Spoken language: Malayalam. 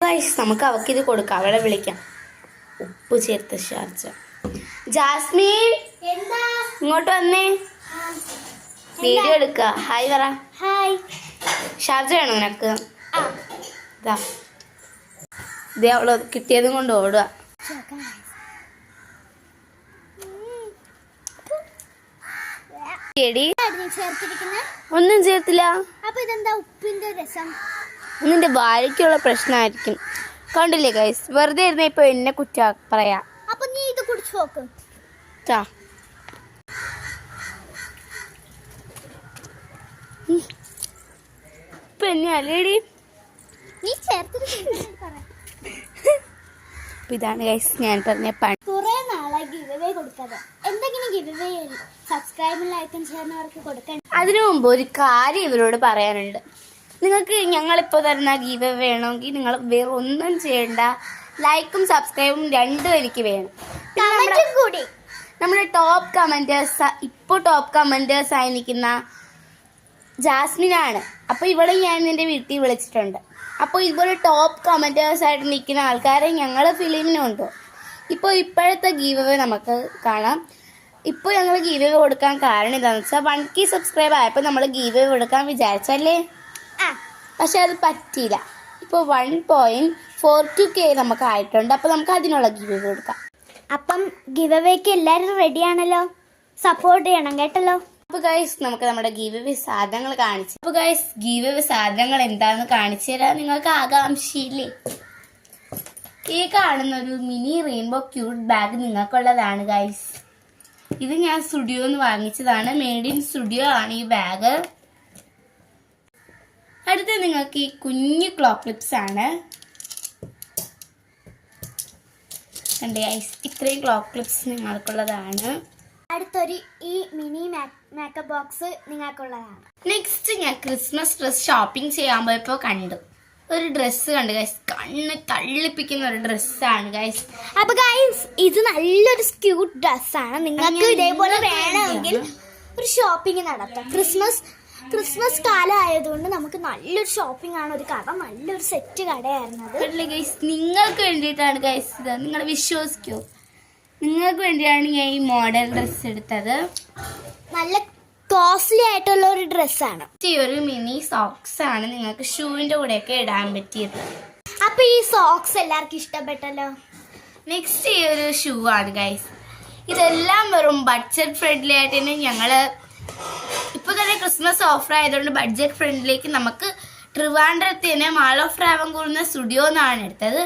ഗൈസ് നമുക്ക് അവക്കിത് കൊടുക്കാം. അവളെ വിളിക്കാം. ഉപ്പ് ചേർത്ത ഷാർജ. ജാസ്മിൻ ഇങ്ങോട്ട് വന്നേ, വീഡിയോ എടുക്ക. ഹായ് പറ. ഹായ്. ഷാർജ വേണോ നിനക്ക്? ഇതേ അവള് കിട്ടിയതും കൊണ്ട് ഓടുക. ഒന്നും ചേർത്തില്ല. നിന്റെ ഭാര്യയ്ക്കുള്ള പ്രശ്നമായിരിക്കും. കണ്ടില്ലേ ഗൈസ്, വെറുതെ ഇരുന്ന ഇപ്പൊ എന്നെ കുറ്റ പറയാ. അപ്പൊ നീ ഇത് കുടിച്ചു നോക്ക്. ഇപ്പൊ എന്നെ അല്ലേടി നീ ഇതാണ് ഗൈസ് ഞാൻ പറഞ്ഞ പണി. കുറെ നാളായി ഗിവ് അവേ കൊടുക്കാതെ. എന്തെങ്കിലും ഗിവ് അവേ സബ്സ്ക്രൈബും ലൈക്കും ചെയ്യുന്നവർക്ക് കൊടുക്കാൻ. അതിനു മുമ്പ് ഒരു കാര്യം ഇവരോട് പറയാനുണ്ട്. നിങ്ങൾക്ക് ഞങ്ങളിപ്പോൾ തരുന്ന ഗിവ് അവേ വേണമെങ്കിൽ നിങ്ങൾ വേറെ ഒന്നും ചെയ്യണ്ട. ലൈക്കും സബ്സ്ക്രൈബും രണ്ടും എനിക്ക് വേണം. കൂടി നമ്മുടെ ടോപ്പ് കമന്റേഴ്സ് ആയി നിൽക്കുന്ന ജാസ്മിനാണ്. അപ്പോൾ ഇവളെ ഞാൻ എൻ്റെ വീട്ടിൽ വിളിച്ചിട്ടുണ്ട്. അപ്പോൾ ഇതുപോലെ ടോപ്പ് കമന്റേഴ്സ് ആയിട്ട് നിൽക്കുന്ന ആൾക്കാരെ ഞങ്ങൾ ഫിലിമിനുണ്ട്. ഇപ്പോഴത്തെ ഗീവ് അവേ നമുക്ക് കാണാം. ഇപ്പോൾ ഞങ്ങൾ ഗീവ് അവേ കൊടുക്കാൻ കാരണം എന്താണെന്ന് വെച്ചാൽ 1K സബ്സ്ക്രൈബ് ആയപ്പോൾ നമ്മൾ ഗീവ് അവേ കൊടുക്കാൻ വിചാരിച്ചല്ലേ, പക്ഷെ അത് പറ്റിയില്ല. ഇപ്പോൾ 1.42K നമുക്ക് ആയിട്ടുണ്ട്. അപ്പോൾ നമുക്ക് അതിനുള്ള ഗീവ് അവേ കൊടുക്കാം. അപ്പം ഗിവ് അവേക്ക് എല്ലാവരും റെഡിയാണല്ലോ, സപ്പോർട്ട് ചെയ്യണം കേട്ടല്ലോ. അപ്പോൾ ഗൈസ് നമുക്ക് നമ്മുടെ ഗീവ് അവേ സാധനങ്ങൾ കാണിച്ചു. അപ്പോൾ ഗൈസ് ഗീവ് അവേ സാധനങ്ങൾ എന്താണെന്ന് കാണിച്ചു തരാൻ നിങ്ങൾക്ക് ആകാംക്ഷയില്ലേ? ഈ കാണുന്ന ഒരു മിനി റെയിൻബോ ക്യൂട്ട് ബാഗ് നിങ്ങൾക്കുള്ളതാണ് ഗൈസ്. ഇത് ഞാൻ സ്റ്റുഡിയോന്ന് വാങ്ങിച്ചതാണ്. മെയ്ഡ് ഇൻ സ്റ്റുഡിയോ ആണ് ഈ ബാഗ്. അടുത്ത് നിങ്ങൾക്ക് ഈ കുഞ്ഞു ക്ലോക്ക് ക്ലിപ്സ് ആണ്. കണ്ടേ ഗൈസ്, ഇത്രയും ക്ലോക്ക് ക്ലിപ്സ് നിങ്ങൾക്കുള്ളതാണ്. അടുത്തൊരു ഈ മിനി മേക്കപ്പ് ബോക്സ് നിങ്ങൾക്കുള്ളതാണ്. നെക്സ്റ്റ് ഞാൻ ക്രിസ്മസ് ഡ്രസ് ഷോപ്പിംഗ് ചെയ്യാൻ പോയപ്പോൾ കണ്ടു ഒരു ഡ്രസ്സ് കണ്ടു ഗൈസ്. കണ്ണ് തള്ളിപ്പിക്കുന്ന ഒരു ഡ്രസ്സാണ് ഗൈസ്. അപ്പൊ ഗൈസ് ഇത് നല്ലൊരു ക്യൂട്ട് ഡ്രസ്സാണ്. നിങ്ങൾക്ക് ഇതേപോലെ വേണമെങ്കിൽ ഒരു ഷോപ്പിംഗ് നടത്താം. ക്രിസ്മസ് കാലം ആയതുകൊണ്ട് നമുക്ക് നല്ലൊരു ഷോപ്പിംഗ് ആണ്. ഒരു കട, നല്ലൊരു സെറ്റ് കടയായിരുന്നു അത്. ഗൈസ് നിങ്ങൾക്ക് വേണ്ടിയിട്ടാണ് ഗൈസ് ഇത്. നിങ്ങൾ വിശ്വസിക്കൂ, നിങ്ങൾക്ക് വേണ്ടിയാണ് ഞാൻ ഈ മോഡൽ ഡ്രസ്സ് എടുത്തത്. നല്ല കോസ്റ്റ്ലി ആയിട്ടുള്ള ഒരു ഡ്രസ്സാണ്. ഈ ഒരു മിനി സോക്സ് ആണ് നിങ്ങൾക്ക് ഷൂവിന്റെ കൂടെയൊക്കെ ഇടാൻ പറ്റിയത്. അപ്പൊ ഈ സോക്സ് എല്ലാവർക്കും ഇഷ്ടപ്പെട്ടല്ലോ. നെക്സ്റ്റ് ഈ ഒരു ഷൂ ആണ് ഗൈസ്. ഇതെല്ലാം വെറും ബഡ്ജറ്റ് ഫ്രണ്ട്ലി ആയിട്ട് തന്നെ ഞങ്ങള് ഇപ്പൊ തന്നെ ക്രിസ്മസ് ഓഫർ ആയതുകൊണ്ട് ബഡ്ജറ്റ് ഫ്രണ്ട്ലിലേക്ക് നമുക്ക് ട്രിവാൻഡ്രത്ത് തന്നെ മാൾ ഓഫ് ട്രാവൻകൂർ എന്ന സ്റ്റുഡിയോ എന്നാണ് എടുത്തത്.